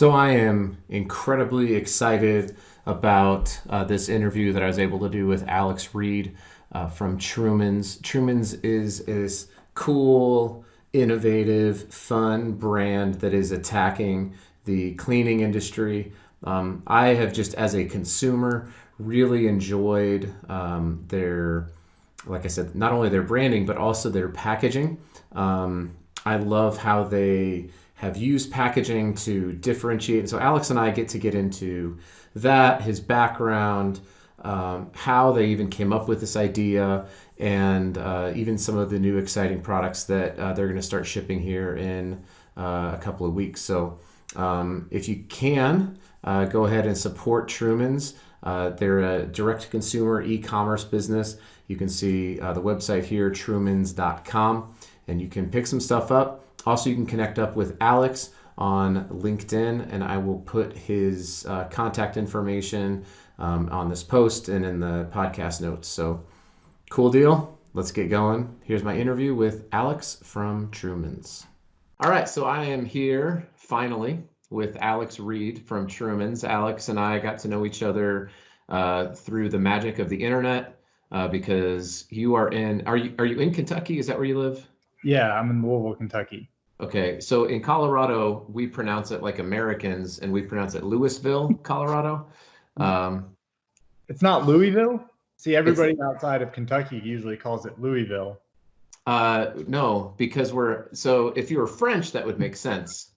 So I am incredibly excited about this interview that I was able to do with Alex Reed from Trumans. Trumans is this cool, innovative, fun brand that is attacking the cleaning industry. I have just, as a consumer, really enjoyed like I said, not only their branding, but also their packaging. I love how they have used packaging to differentiate. And so Alex and I get to get into that, his background, how they even came up with this idea, and even some of the new exciting products that they're going to start shipping here in a couple of weeks. So if you can, go ahead and support Trumans. They're a direct-to-consumer e-commerce business. You can see the website here, trumans.com, and you can pick some stuff up. Also, you can connect up with Alex on LinkedIn, and I will put his contact information on this post and in the podcast notes. So, cool deal. Let's get going. Here's my interview with Alex from Trumans. All right, so I am here finally with Alex Reed from Trumans. Alex and I got to know each other through the magic of the internet because you are you in Kentucky? Is that where you live? Yeah, I'm in Louisville, Kentucky. Okay, so in Colorado, we pronounce it like Americans, and we pronounce it Louisville, Colorado. It's not Louisville? See, everybody outside of Kentucky usually calls it Louisville. No, because so if you were French, that would make sense.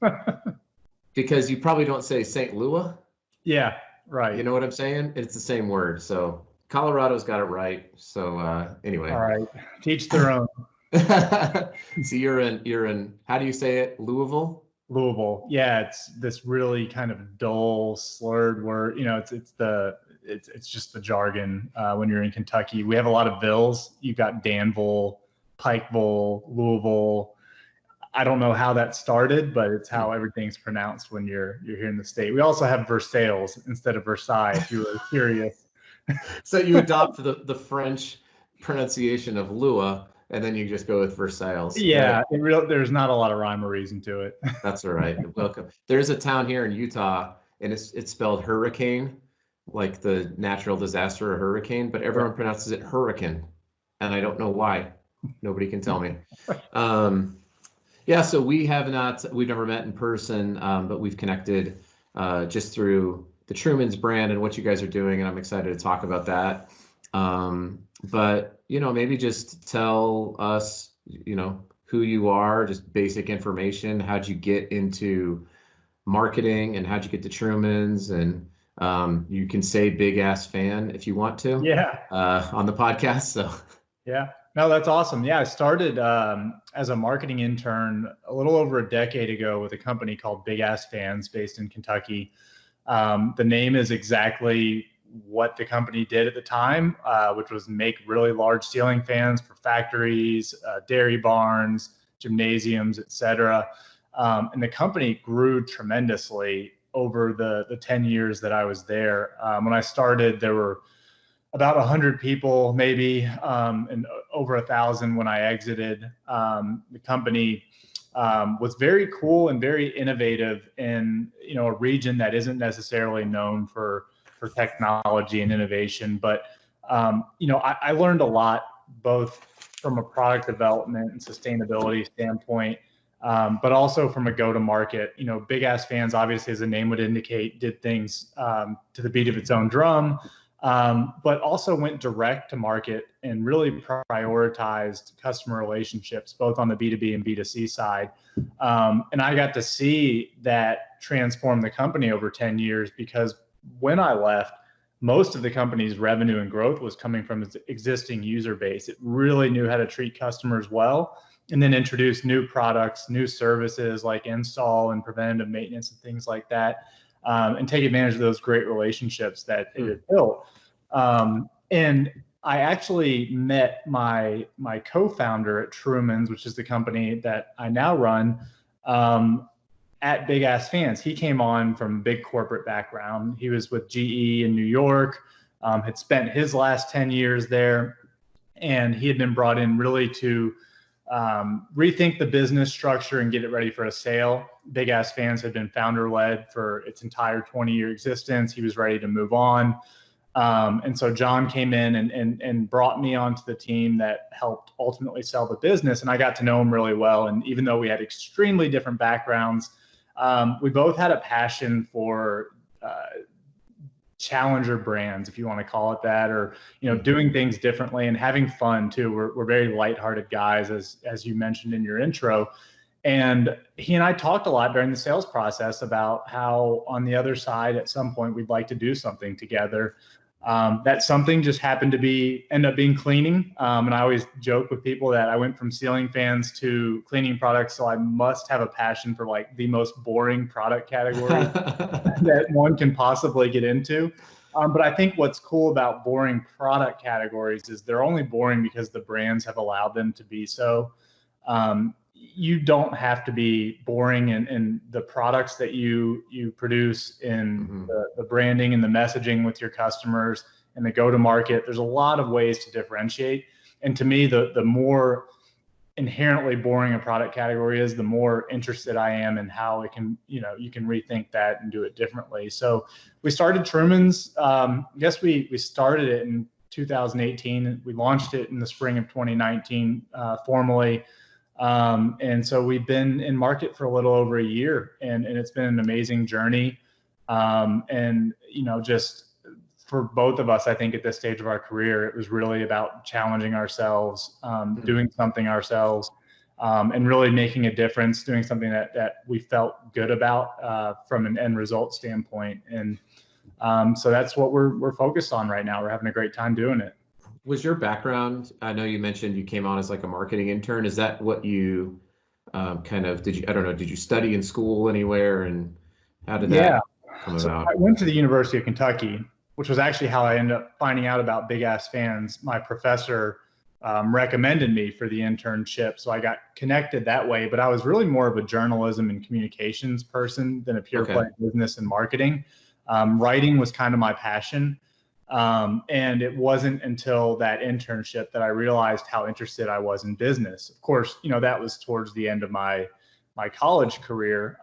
Because you probably don't say St. Louis. Yeah, right. You know what I'm saying? It's the same word. So Colorado's got it right. So anyway. All right, teach their own. So you're in, how do you say it? Louisville? Louisville. Yeah, it's this really kind of dull, slurred word. You know, it's just the jargon when you're in Kentucky. We have a lot of villes. You've got Danville, Pikeville, Louisville. I don't know how that started, but it's how everything's pronounced when you're here in the state. We also have Versailles instead of Versailles, if you were curious. So you adopt the French pronunciation of Lua, and then you just go with Versailles. Yeah, there's not a lot of rhyme or reason to it. That's all right. Welcome. There's a town here in Utah, and it's spelled hurricane, like the natural disaster or hurricane, but everyone pronounces it hurricane, and I don't know why. Nobody can tell me. Yeah, so we've never met in person, but we've connected just through the Trumans brand and what you guys are doing, and I'm excited to talk about that. But maybe just tell us, who you are, just basic information. How'd you get into marketing, and how'd you get to Trumans? And you can say big ass fan if you want to. Yeah. On the podcast. So. Yeah. No, that's awesome. Yeah, I started as a marketing intern a little over a decade ago with a company called Big Ass Fans based in Kentucky. The name is exactly what the company did at the time, which was make really large ceiling fans for factories, dairy barns, gymnasiums, et cetera. And the company grew tremendously over the 10 years that I was there. When I started, there were about 100 people, maybe, and over 1,000 when I exited. The company was very cool and very innovative in a region that isn't necessarily known for technology and innovation. But I learned a lot, both from a product development and sustainability standpoint, but also from a go-to-market. Big Ass Fans, obviously, as the name would indicate, did things to the beat of its own drum. But also went direct to market and really prioritized customer relationships, both on the B2B and B2C side. And I got to see that transform the company over 10 years, because when I left, most of the company's revenue and growth was coming from its existing user base. It really knew how to treat customers well, and then introduce new products, new services like install and preventative maintenance and things like that. And take advantage of those great relationships that it had built. And I actually met my co-founder at Trumans, which is the company that I now run, at Big Ass Fans. He came on from a big corporate background. He was with GE in New York, had spent his last 10 years there, and he had been brought in really to rethink the business structure and get it ready for a sale. Big Ass Fans had been founder led for its entire 20-year existence. He was ready to move on. And so John came in and brought me onto the team that helped ultimately sell the business. And I got to know him really well. And even though we had extremely different backgrounds, we both had a passion for challenger brands, if you want to call it that, or, doing things differently and having fun too. We're very lighthearted guys, as you mentioned in your intro. And he and I talked a lot during the sales process about how on the other side, at some point, we'd like to do something together. That something just happened to end up being cleaning. And I always joke with people that I went from ceiling fans to cleaning products. So I must have a passion for like the most boring product category that one can possibly get into. But I think what's cool about boring product categories is they're only boring because the brands have allowed them to be so. You don't have to be boring in the products that you produce, in the branding and the messaging with your customers and the go-to-market. There's a lot of ways to differentiate. And to me, the more inherently boring a product category is, the more interested I am in how it can, you can rethink that and do it differently. So we started Trumans. I guess we started it in 2018. We launched it in the spring of 2019 formally. And so we've been in market for a little over a year, and it's been an amazing journey. And, just for both of us, I think at this stage of our career, it was really about challenging ourselves, doing something ourselves, and really making a difference, doing something that we felt good about from an end result standpoint. And so that's what we're focused on right now. We're having a great time doing it. Was your background, I know you mentioned you came on as like a marketing intern. Is that what you did you study in school anywhere, and how did that come about? I went to the University of Kentucky, which was actually how I ended up finding out about Big Ass Fans. My professor recommended me for the internship, so I got connected that way. But I was really more of a journalism and communications person than a pure play business and marketing. Writing was kind of my passion. And it wasn't until that internship that I realized how interested I was in business. Of course, that was towards the end of my college career.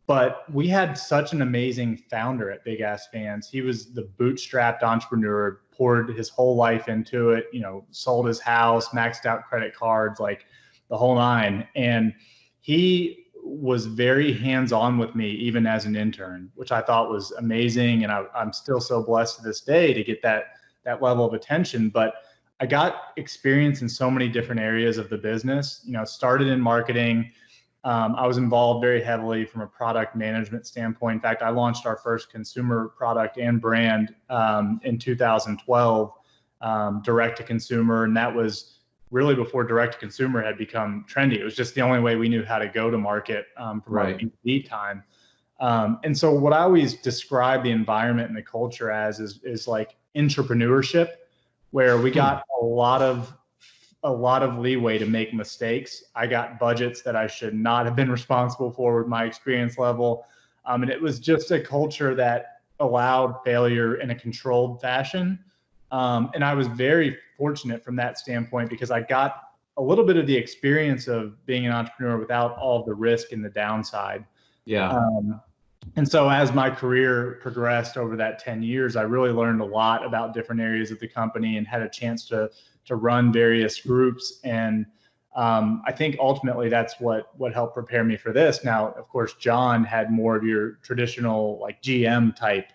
But we had such an amazing founder at Big Ass Fans. He was the bootstrapped entrepreneur, poured his whole life into it, sold his house, maxed out credit cards, like the whole nine. And he was very hands-on with me, even as an intern, which I thought was amazing. And I'm still so blessed to this day to get that level of attention. But I got experience in so many different areas of the business. Started in marketing. I was involved very heavily from a product management standpoint. In fact, I launched our first consumer product and brand in 2012, direct to consumer. And that was really before direct to consumer had become trendy. It was just the only way we knew how to go to market from our B2B time. And so what I always describe the environment and the culture as is like entrepreneurship, where we got a lot of leeway to make mistakes. I got budgets that I should not have been responsible for with my experience level. And it was just a culture that allowed failure in a controlled fashion. And I was very fortunate from that standpoint because I got a little bit of the experience of being an entrepreneur without all of the risk and the downside. Yeah. And so as my career progressed over that 10 years, I really learned a lot about different areas of the company and had a chance to run various groups. And I think ultimately that's what helped prepare me for this. Now, of course, John had more of your traditional like GM type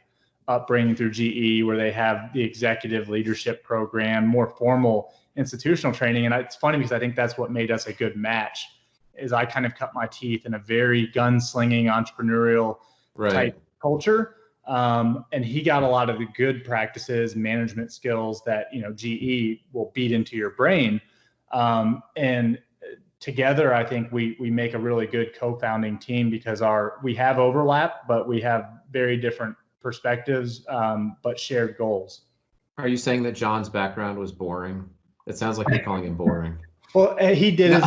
upbringing through GE, where they have the executive leadership program, more formal institutional training. And it's funny because I think that's what made us a good match, is I kind of cut my teeth in a very gunslinging entrepreneurial type culture. And he got a lot of the good practices, management skills that, GE will beat into your brain. And together, I think we make a really good co-founding team because we have overlap, but we have very different perspectives, but shared goals. Are you saying that John's background was boring? It sounds like you're calling him boring. Well, he did.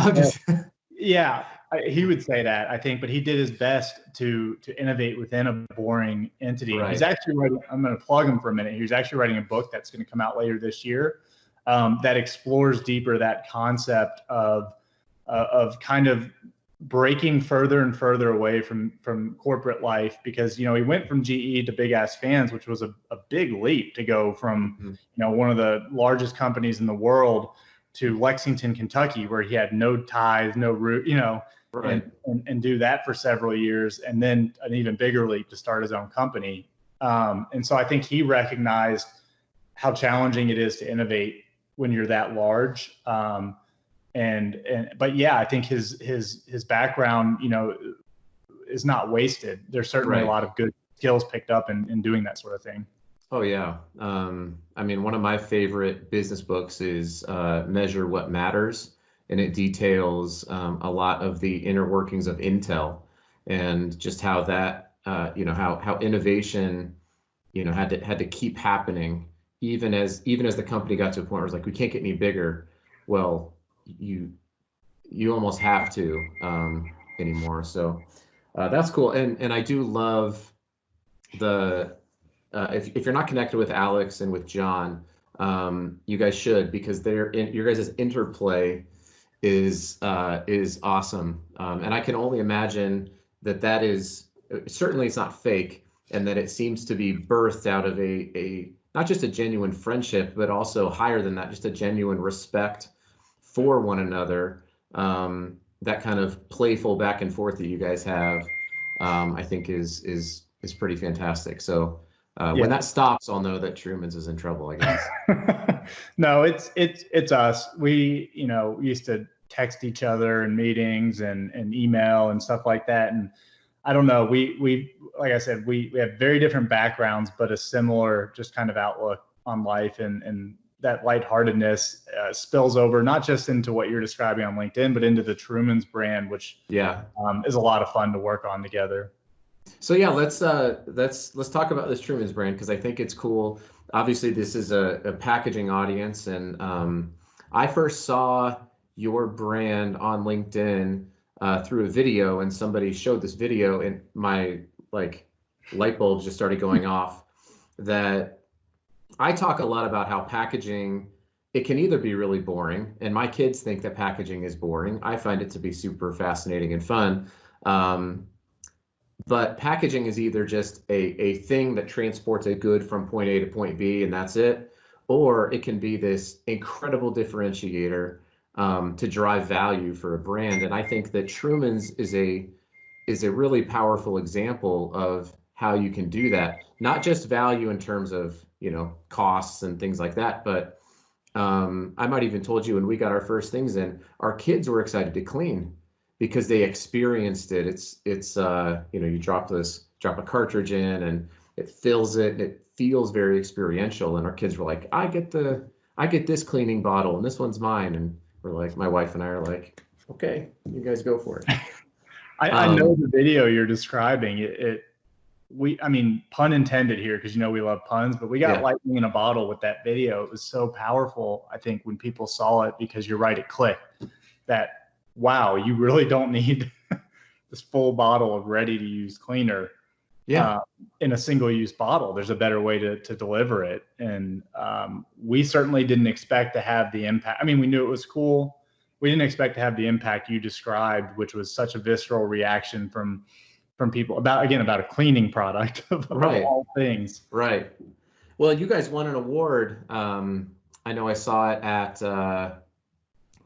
Yeah, he would say that, I think, but he did his best to innovate within a boring entity. Right. He's actually writing, I'm going to plug him for a minute. He's actually writing a book that's going to come out later this year that explores deeper that concept of of kind of breaking further and further away from corporate life, because he went from GE to Big Ass Fans, which was a big leap to go from one of the largest companies in the world to Lexington, Kentucky, where he had no ties, no root, Right. and do that for several years, and then an even bigger leap to start his own company. And so I think he recognized how challenging it is to innovate when you're that large. But yeah, I think his background, is not wasted. There's certainly a lot of good skills picked up in doing that sort of thing. Oh yeah. I mean, one of my favorite business books is Measure What Matters, and it details a lot of the inner workings of Intel and just how that how innovation had to keep happening even as the company got to a point where it's like, we can't get any bigger. Well, you almost have to anymore. So that's cool. And I do love the if you're not connected with Alex and with John, you guys should, because your guys' interplay is awesome. And I can only imagine that is certainly, it's not fake, and that it seems to be birthed out of a not just a genuine friendship, but also higher than that, just a genuine respect for one another. That kind of playful back and forth that you guys have, I think is pretty fantastic. So when that stops, I'll know that Trumans is in trouble, I guess. No, it's us. We used to text each other in meetings and email and stuff like that. And I don't know, we like I said, we have very different backgrounds, but a similar just kind of outlook on life, and that lightheartedness spills over not just into what you're describing on LinkedIn, but into the Trumans brand, which is a lot of fun to work on together. So yeah, let's talk about this Trumans brand, because I think it's cool. Obviously, this is a packaging audience, and I first saw your brand on LinkedIn through a video, and somebody showed this video, and my light bulbs just started going off. That I talk a lot about how packaging, it can either be really boring, and my kids think that packaging is boring. I find it to be super fascinating and fun. But packaging is either just a thing that transports a good from point A to point B, and that's it, or it can be this incredible differentiator to drive value for a brand. And I think that Trumans is a really powerful example of how you can do that. Not just value in terms of costs and things like that, but I might even told you when we got our first things in, our kids were excited to clean because they experienced it. It's you drop a cartridge in and it fills it, and it feels very experiential. And our kids were like, I get this cleaning bottle and this one's mine. And we're like, my wife and I are like, okay, you guys go for it. I know the video you're describing. I mean, pun intended here, because we love puns, but we got lightning in a bottle with that video. It was so powerful, I think, when people saw it, because you're right, it clicked that, wow, you really don't need this full bottle of ready-to-use cleaner in a single-use bottle. There's a better way to deliver it. And we certainly didn't expect to have the impact. I mean, we knew it was cool. We didn't expect to have the impact you described, which was such a visceral reaction from people about a cleaning product of all things. Right. Well, you guys won an award. I know I saw it at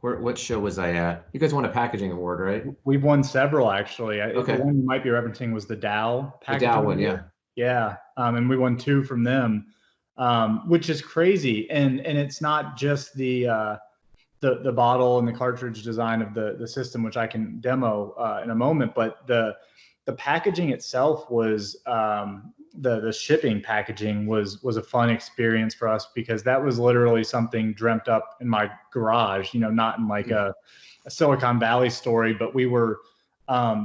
what show was I at? You guys won a packaging award, right? We've won several, actually. Okay. The one you might be referencing was the Dow packaging. The Dow one, yeah. Yeah. And we won 2 from them, which is crazy. And it's not just the bottle and the cartridge design of the system, which I can demo in a moment, but the packaging itself was the shipping packaging was a fun experience for us, because that was literally something dreamt up in my garage, not in like a Silicon Valley story, but we were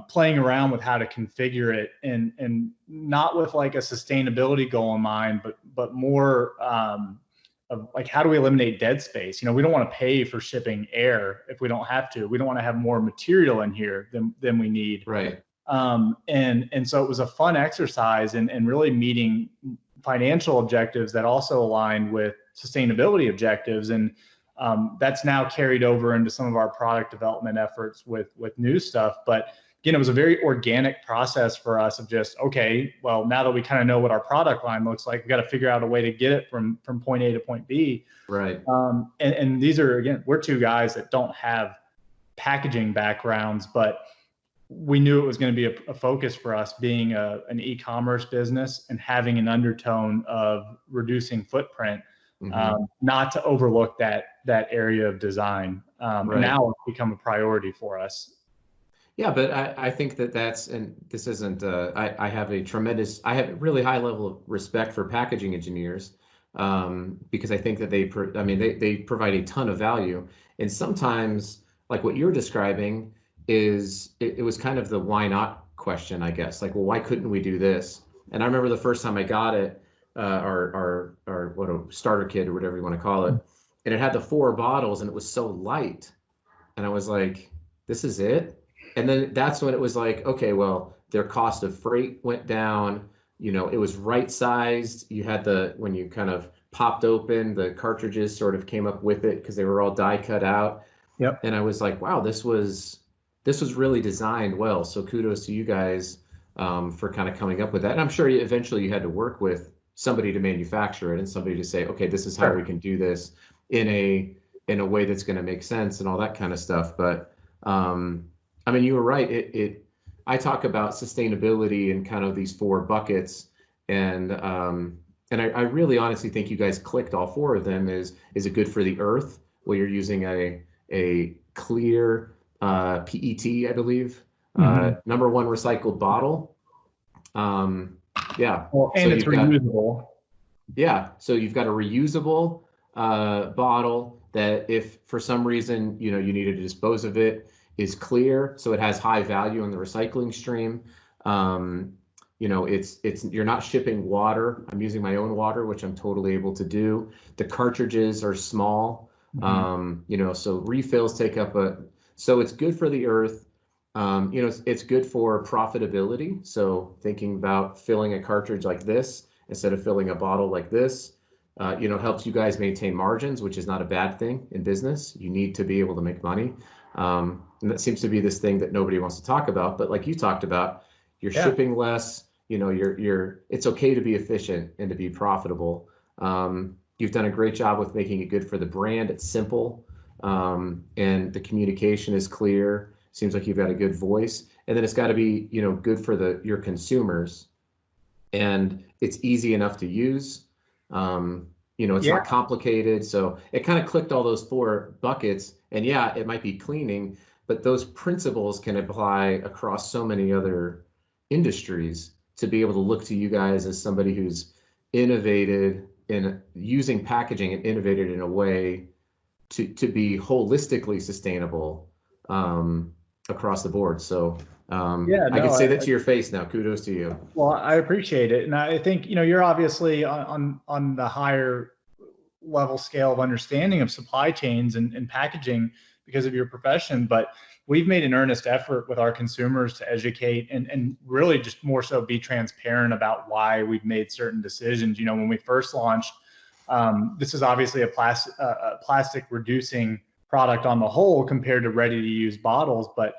playing around with how to configure it, and not with like a sustainability goal in mind, but more of like, how do we eliminate dead space? We don't want to pay for shipping air if we don't have to. We don't want to have more material in here than we need. Right. And so it was a fun exercise and really meeting financial objectives that also aligned with sustainability objectives. And That's now carried over into some of our product development efforts with new stuff. But again, it was a very organic process for us of just, okay, well, now that we kind of know what our product line looks like, we got to figure out a way to get it from point A to point B. Right. And these are, again, we're two guys that don't have packaging backgrounds, but we knew it was going to be a focus for us, being an e-commerce business and having an undertone of reducing footprint, not to overlook that area of design. Right. And now it's become a priority for us. Yeah, but I think that's, and this isn't, I have a really high level of respect for packaging engineers, because I think that they provide a ton of value. And sometimes, like what you're describing, it was kind of the why not question, I guess. Like, well, why couldn't we do this? And I remember the first time I got it, our what a starter kit or whatever you want to call it, and it had the 4 bottles and it was so light, and I was like, this is it. And then that's when it was like, okay, well, their cost of freight went down. It was right sized. You had when you kind of popped open, the cartridges sort of came up with it because they were all die cut out. Yep. And I was like, wow, this was really designed well. So kudos to you guys for kind of coming up with that. And I'm sure eventually you had to work with somebody to manufacture it and somebody to say, okay, this is how we can do this in a way that's going to make sense and all that kind of stuff. But you were right. I talk about sustainability in kind of these 4 buckets, and I really honestly think you guys clicked all 4 of them. Is it good for the earth? Well, you're using a clear PET, I believe, #1 recycled bottle. Yeah. Well, and so it's reusable. Yeah. So you've got a reusable bottle that, if for some reason you needed to dispose of it, is clear, so it has high value in the recycling stream. You're not shipping water. I'm using my own water, which I'm totally able to do. The cartridges are small, so refills take up so it's good for the earth. It's good for profitability. So thinking about filling a cartridge like this instead of filling a bottle like this, helps you guys maintain margins, which is not a bad thing in business. You need to be able to make money. And that seems to be this thing that nobody wants to talk about, but like you talked about, you're shipping less, it's okay to be efficient and to be profitable. You've done a great job with making it good for the brand. It's simple. And the communication is clear. Seems like you've got a good voice, and then it's got to be, good for your consumers, and it's easy enough to use. It's not complicated. So it kind of clicked all those 4 buckets. And yeah, it might be cleaning, but those principles can apply across so many other industries, to be able to look to you guys as somebody who's innovated in using packaging and innovated in a way to be holistically sustainable across the board. So I can say that to your face now. Kudos to you. Well, I appreciate it. And I think, you're obviously on the higher level scale of understanding of supply chains and packaging because of your profession, but we've made an earnest effort with our consumers to educate and really just more so be transparent about why we've made certain decisions. When we first launched, this is obviously a plastic reducing product on the whole compared to ready to use bottles, but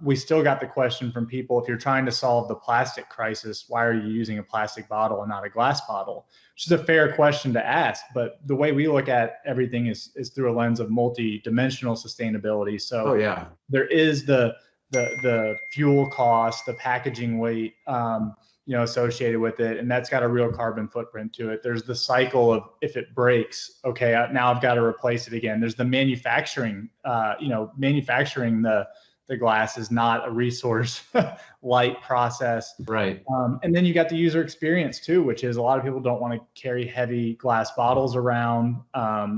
we still got the question from people, if you're trying to solve the plastic crisis, why are you using a plastic bottle and not a glass bottle? Which is a fair question to ask, but the way we look at everything is through a lens of multi-dimensional sustainability. So there is the fuel cost, the packaging weight, associated with it, and that's got a real carbon footprint to it. There's the cycle of, if it breaks, okay, now I've got to replace it again. There's the manufacturing, manufacturing the glass is not a resource light process. Right. And then you got the user experience too, which is a lot of people don't want to carry heavy glass bottles around.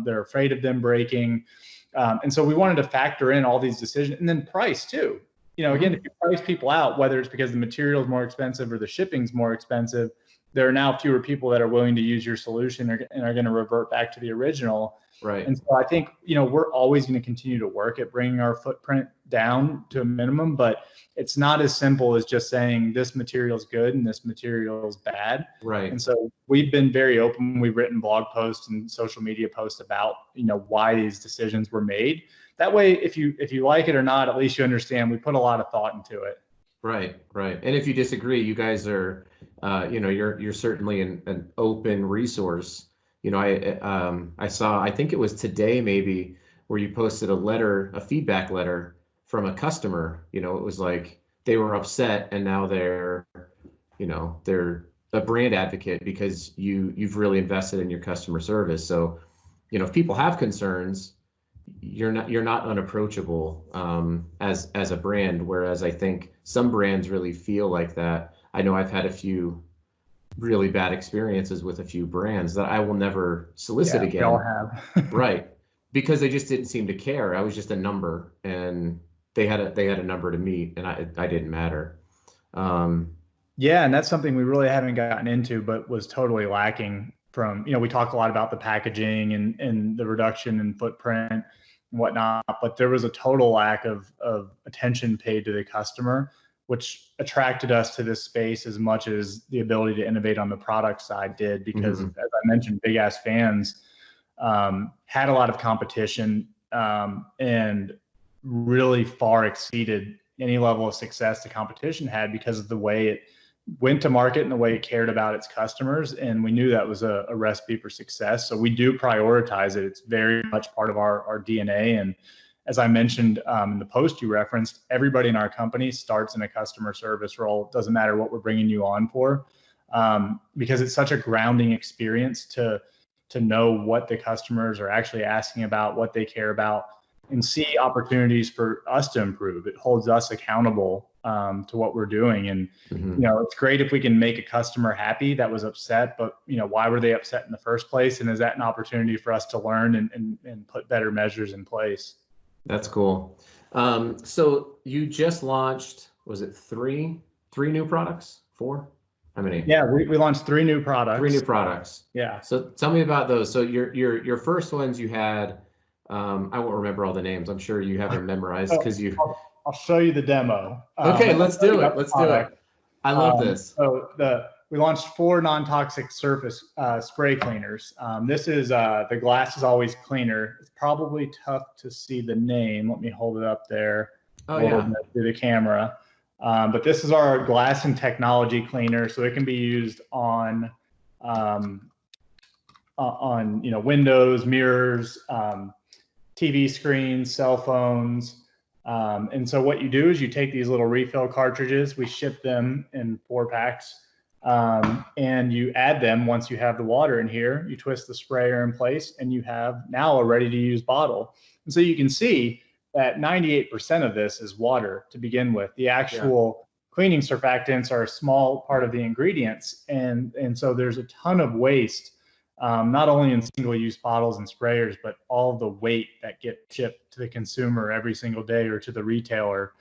They're afraid of them breaking. And so we wanted to factor in all these decisions, and then price too. Again, if you price people out, whether it's because the material is more expensive or the shipping's more expensive, there are now fewer people that are willing to use your solution and are going to revert back to the original. Right. And so I think, we're always going to continue to work at bringing our footprint down to a minimum, but it's not as simple as just saying this material is good and this material is bad. Right. And so we've been very open. We've written blog posts and social media posts about, why these decisions were made. That way, if you like it or not, at least you understand we put a lot of thought into it. Right. And if you disagree, you guys are, you're certainly an open resource. I saw, I think it was today maybe, where you posted a feedback letter from a customer. It was like they were upset and now they're a brand advocate because you've really invested in your customer service. So, if people have concerns, you're not unapproachable as a brand. Whereas I think some brands really feel like that. I know I've had a few really bad experiences with a few brands that I will never solicit again. We all have. Right. Because they just didn't seem to care. I was just a number, and they had a number to meet, and I didn't matter. Yeah, and that's something we really haven't gotten into, but was totally lacking from, we talk a lot about the packaging and the reduction in footprint and whatnot, but there was a total lack of attention paid to the customer, which attracted us to this space as much as the ability to innovate on the product side did, because as I mentioned, Big Ass Fans had a lot of competition and really far exceeded any level of success the competition had because of the way it went to market and the way it cared about its customers. And we knew that was a recipe for success. So we do prioritize it. It's very much part of our DNA. And as I mentioned in the post you referenced, everybody in our company starts in a customer service role. It doesn't matter what we're bringing you on for, because it's such a grounding experience to know what the customers are actually asking about, what they care about, and see opportunities for us to improve. It holds us accountable to what we're doing. And, it's great if we can make a customer happy that was upset, but, why were they upset in the first place? And is that an opportunity for us to learn and put better measures in place? That's cool. So you just launched, was it three new products? 4? How many? Yeah, we launched 3 new products. 3 new products. Yeah. So tell me about those. So your first ones you had, I won't remember all the names. I'm sure you have them memorized because you. I'll show you the demo. Okay, let's do it. Let's do it. I love this. So we launched 4 non-toxic surface spray cleaners. This is the Glass is Always Cleaner. It's probably tough to see the name. Let me hold it up there. Oh yeah. Through the camera. But this is our glass and technology cleaner, so it can be used on windows, mirrors, TV screens, cell phones. And so what you do is you take these little refill cartridges, we ship them in 4 packs, and you add them once you have the water in here, you twist the sprayer in place, and you have now a ready to use bottle. And so you can see that 98% of this is water to begin with. The actual cleaning surfactants are a small part of the ingredients. And so there's a ton of waste, not only in single-use bottles and sprayers, but all the weight that get shipped to the consumer every single day or to the retailer.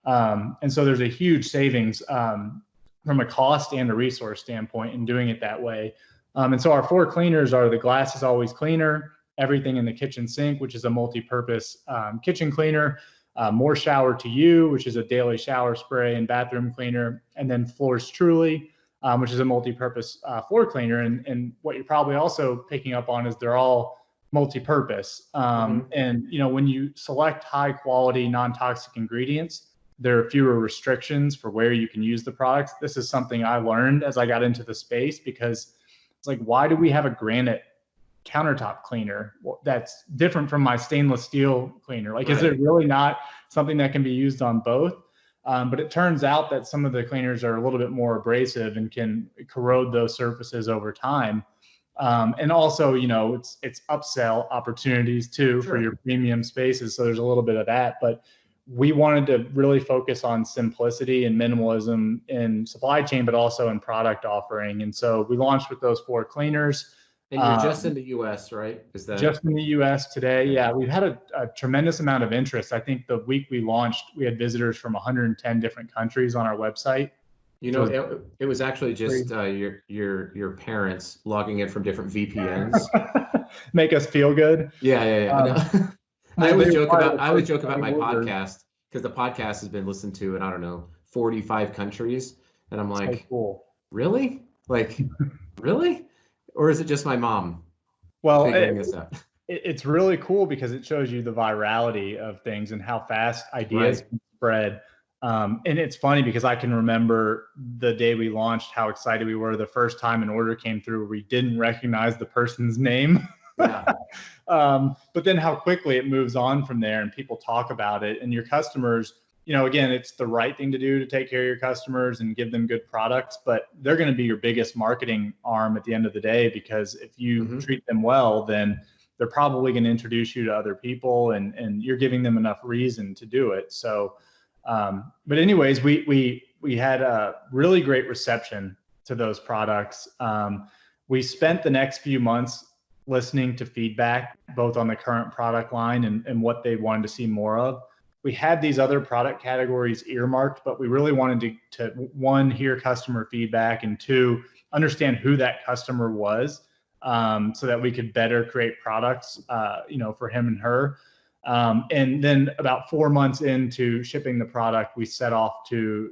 And so there's a huge savings from a cost and a resource standpoint in doing it that way. And so our 4 cleaners are the Glass is Always Cleaner, Everything in the Kitchen Sink, which is a multi-purpose kitchen cleaner, More Shower to You, which is a daily shower spray and bathroom cleaner, and then Floors Truly, which is a multi-purpose floor cleaner. And what you're probably also picking up on is they're all multi-purpose. And when you select high quality, non-toxic ingredients, there are fewer restrictions for where you can use the products. This is something I learned as I got into the space, because it's like, why do we have a granite countertop cleaner that's different from my stainless steel cleaner? Like, is it really not something that can be used on both? But it turns out that some of the cleaners are a little bit more abrasive and can corrode those surfaces over time. And also, it's upsell opportunities too for your premium spaces. So there's a little bit of that, but we wanted to really focus on simplicity and minimalism in supply chain, but also in product offering. And so we launched with those 4 cleaners. And you're just in the US, right? Is that just in the US today? Yeah, we've had a tremendous amount of interest. I think the week we launched, we had visitors from 110 different countries on our website. You which know, was it was actually just great. your parents logging in from different VPNs. Make us feel good. Yeah, yeah, yeah. I Um, know. well, they were probably the I always first joke about heavy my orders. podcast because the podcast has been listened to in, I don't know, 45 countries. And I'm So like, cool. really? Like, really? Or is it just my mom Well, figuring this out? it's really cool because it shows you the virality of things and how fast ideas Right. can spread. And it's funny because I can remember the day we launched, how excited we were the first time an order came through. We didn't recognize the person's name. Yeah. But then how quickly it moves on from there and people talk about it, and your customers, again, it's the right thing to do to take care of your customers and give them good products, but they're going to be your biggest marketing arm at the end of the day, because if you Hmm. treat them well, then they're probably going to introduce you to other people, and you're giving them enough reason to do it. So, but anyways, we had a really great reception to those products. We spent the next few months listening to feedback, both on the current product line and what they wanted to see more of. We had these other product categories earmarked, but we really wanted to one, hear customer feedback, and two, understand who that customer was, so that we could better create products, for him and her. And then about 4 months into shipping the product, we set off to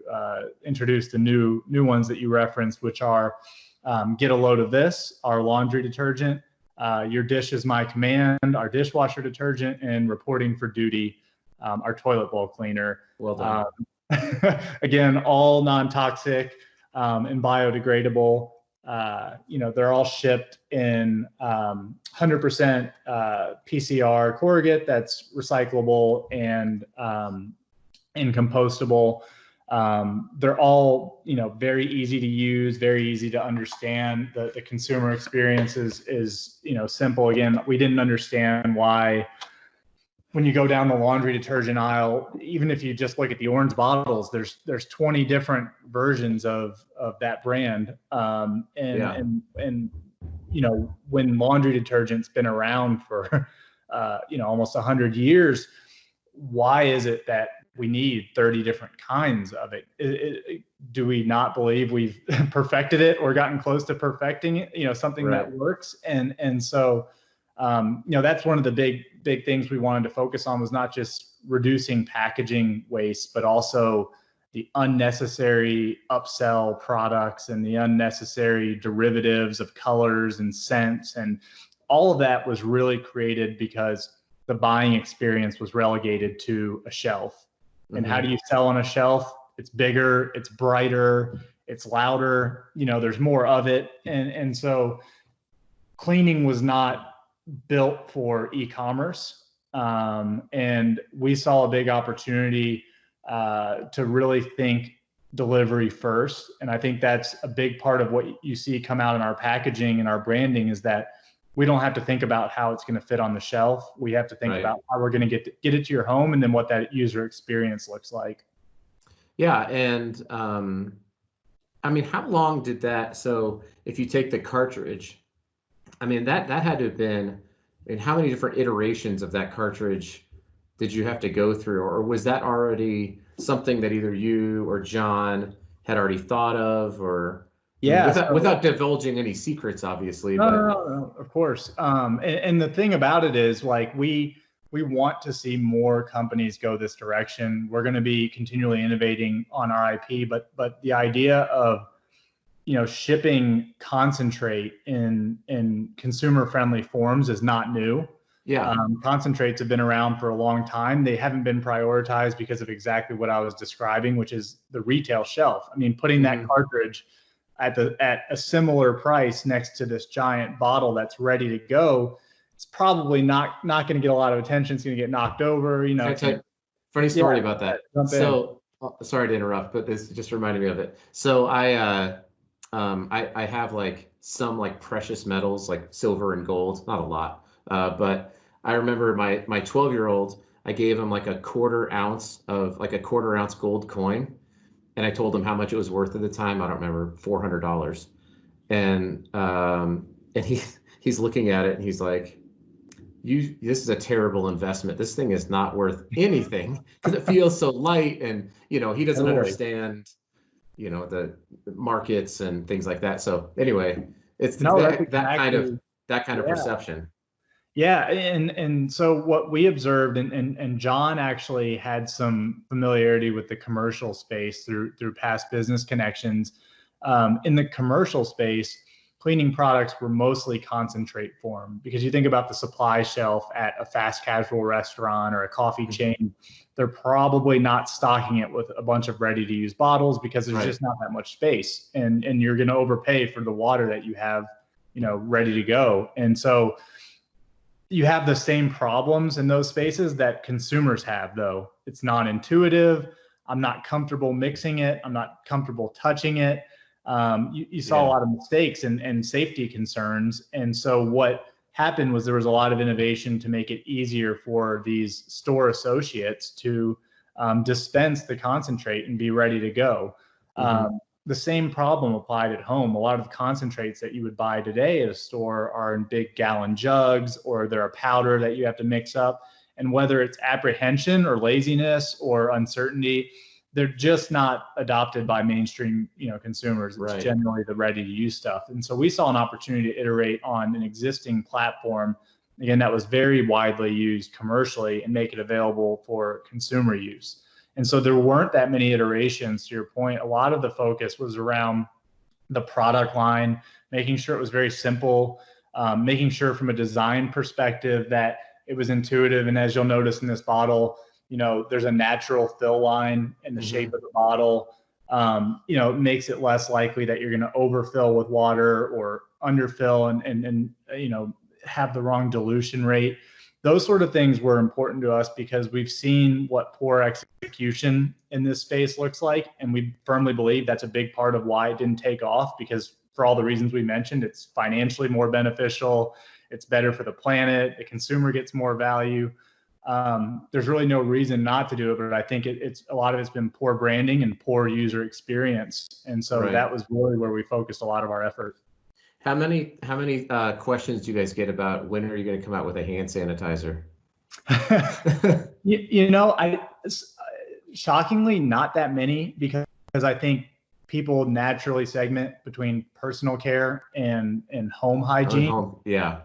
introduce the new ones that you referenced, which are Get a Load of This, our laundry detergent, Your Dish is My Command, our dishwasher detergent, and Reporting for Duty, our toilet bowl cleaner. Well done. Again, all non-toxic and biodegradable. They're all shipped in 100% PCR corrugate that's recyclable and compostable. They're all, very easy to use, very easy to understand. The consumer experience is simple. Again, we didn't understand why, when you go down the laundry detergent aisle, even if you just look at the orange bottles, there's 20 different versions of that brand. Yeah. And when laundry detergent's been around for almost 100 years, why is it that we need 30 different kinds of it? Do we not believe we've perfected it or gotten close to perfecting it, something Right. that works? And so, that's one of the big things we wanted to focus on, was not just reducing packaging waste, but also the unnecessary upsell products and the unnecessary derivatives of colors and scents. And all of that was really created because the buying experience was relegated to a shelf. And how do you sell on a shelf? It's bigger, it's brighter, it's louder, there's more of it. And so cleaning was not built for e-commerce. And we saw a big opportunity to really think delivery first. And I think that's a big part of what you see come out in our packaging and our branding, is that we don't have to think about how it's going to fit on the shelf. We have to think Right. about how we're going to get it to your home, and then what that user experience looks like. Yeah. And I mean, how long did that? So if you take the cartridge, I mean, that had to have been, I mean, how many different iterations of that cartridge did you have to go through? Or was that already something that either you or John had already thought of? Or, I mean, Yeah. without divulging any secrets, obviously, No, but no, no, no, of course. And the thing about it is, like, we want to see more companies go this direction. We're going to be continually innovating on our IP, but the idea of shipping concentrate in consumer friendly forms is not new. yeah. Concentrates have been around for a long time. They haven't been prioritized because of exactly what I was describing, which is the retail shelf. I mean, putting that cartridge at a similar price next to this giant bottle that's ready to go, it's probably not going to get a lot of attention. It's going to get knocked over. Can I tell you a funny story about that? Jump in. So, sorry to interrupt, but this just reminded me of it. So I have like some like precious metals, like silver and gold, not a lot, but I remember my 12-year-old, I gave him like a quarter ounce gold coin, and I told him how much it was worth at the time. I don't remember, $400. And he's looking at it and he's like, this is a terrible investment. This thing is not worth anything, because it feels so light, and he doesn't Totally. understand the markets and things like that. So anyway, it's No, that's that kind of exactly. Yeah. perception. Yeah, and so what we observed, and John actually had some familiarity with the commercial space through past business connections. In the commercial space, cleaning products were mostly concentrate form, because you think about the supply shelf at a fast casual restaurant or a coffee chain, they're probably not stocking it with a bunch of ready to use bottles because there's Right. just not that much space, and you're going to overpay for the water that you have, ready to go. And so you have the same problems in those spaces that consumers have, though. It's non-intuitive. I'm not comfortable mixing it. I'm not comfortable touching it. You saw a Yeah. lot of mistakes and safety concerns. And so what happened was there was a lot of innovation to make it easier for these store associates to dispense the concentrate and be ready to go. The same problem applied at home. A lot of the concentrates that you would buy today at a store are in big gallon jugs, or they're a powder that you have to mix up. And whether it's apprehension or laziness or uncertainty, they're just not adopted by mainstream, consumers. It's Right. generally the ready to use stuff. And so we saw an opportunity to iterate on an existing platform, again, that was very widely used commercially, and make it available for consumer use. And so there weren't that many iterations, to your point. A lot of the focus was around the product line, making sure it was very simple, making sure from a design perspective that it was intuitive. And as you'll notice in this bottle, there's a natural fill line in the shape of the bottle. It makes it less likely that you're going to overfill with water or underfill and have the wrong dilution rate. Those sort of things were important to us because we've seen what poor execution in this space looks like. And we firmly believe that's a big part of why it didn't take off, because for all the reasons we mentioned, it's financially more beneficial. It's better for the planet. The consumer gets more value. There's really no reason not to do it, but I think it's a lot of it's been poor branding and poor user experience. And so that was really where we focused a lot of our effort. How many questions do you guys get about when are you going to come out with a hand sanitizer? Shockingly, not that many, because I think people naturally segment between personal care and home hygiene. Yeah.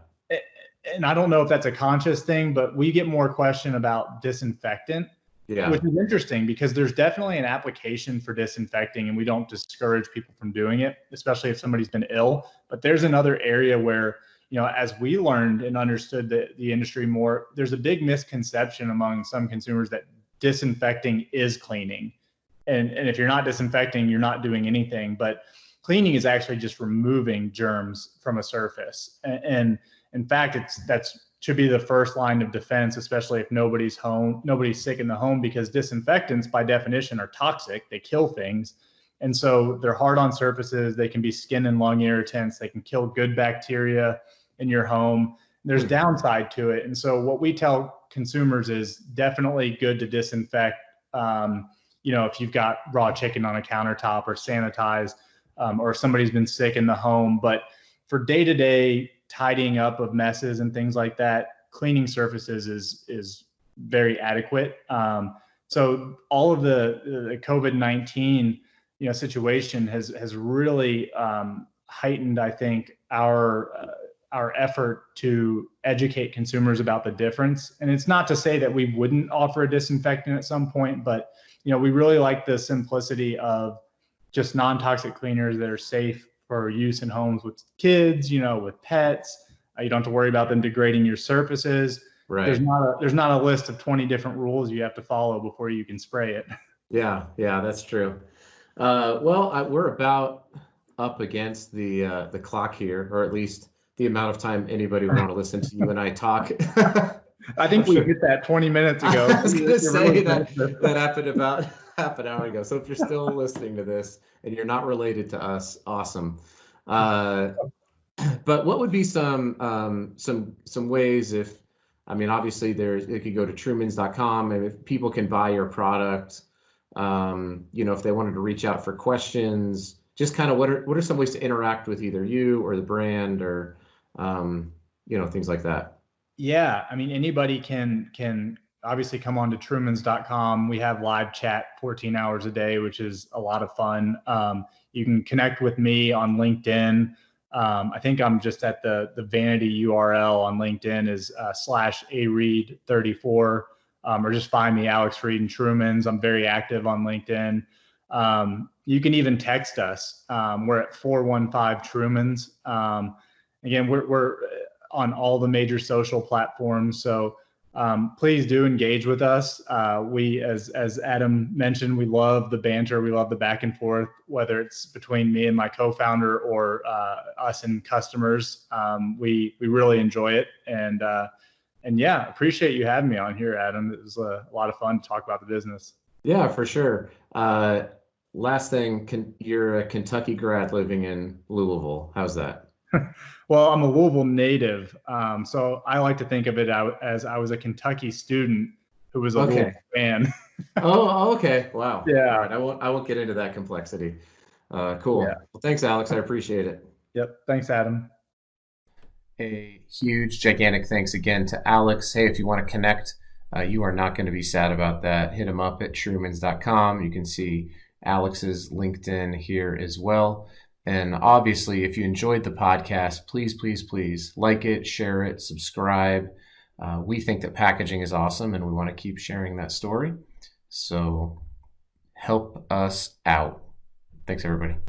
And I don't know if that's a conscious thing, but we get more question about disinfectant, which is interesting because there's definitely an application for disinfecting, and we don't discourage people from doing it, especially if somebody's been ill. But there's another area where, as we learned and understood the industry more, there's a big misconception among some consumers that disinfecting is cleaning. And if you're not disinfecting, you're not doing anything. But cleaning is actually just removing germs from a surface. And in fact, that's should be the first line of defense, especially if nobody's sick in the home, because disinfectants by definition are toxic. They kill things. And so they're hard on surfaces. They can be skin and lung irritants. They can kill good bacteria in your home. There's downside to it. And so what we tell consumers is definitely good to disinfect, if you've got raw chicken on a countertop, or sanitize, or if somebody's been sick in the home. But for day-to-day tidying up of messes and things like that, cleaning surfaces is very adequate. So all of the COVID-19 situation has really heightened, I think, our effort to educate consumers about the difference. And it's not to say that we wouldn't offer a disinfectant at some point, but we really like the simplicity of just non-toxic cleaners that are safe for use in homes with kids, with pets. You don't have to worry about them degrading your surfaces. Right. There's not a list of 20 different rules you have to follow before you can spray it. Yeah, that's true. We're about up against the clock here, or at least the amount of time anybody would want to listen to you and I talk. I think we hit that 20 minutes ago. I was going to say that happened about half an hour ago. So if you're still listening to this and you're not related to us, awesome. But what would be some ways, obviously they could go to Trumans.com, and if people can buy your product, if they wanted to reach out for questions, just kind of what are some ways to interact with either you or the brand, or things like that. Yeah, anybody can obviously come on to Trumans.com. We have live chat 14 hours a day, which is a lot of fun. You can connect with me on LinkedIn. I think I'm just at the vanity URL on LinkedIn is /areed34, or just find me, Alex Reed and Trumans. I'm very active on LinkedIn. You can even text us. We're at 415 Trumans. Again, we're on all the major social platforms. So please do engage with us. We, as Adam mentioned, we love the banter. We love the back and forth, whether it's between me and my co-founder or us and customers. We really enjoy it. And yeah, appreciate you having me on here, Adam. It was a lot of fun to talk about the business. Yeah, for sure. Last thing, you're a Kentucky grad living in Louisville. How's that? Well, I'm a Louisville native, so I like to think of it as I was a Kentucky student who was a Louisville fan. Oh, okay. Wow. Yeah. All right. I won't get into that complexity. Cool. Yeah. Well, thanks, Alex. I appreciate it. Yep. Thanks, Adam. A huge, gigantic thanks again to Alex. Hey, if you want to connect, you are not going to be sad about that. Hit him up at Trumans.com. You can see Alex's LinkedIn here as well. And obviously, if you enjoyed the podcast, please, please, please like it, share it, subscribe. We think that packaging is awesome and we want to keep sharing that story. So help us out. Thanks, everybody.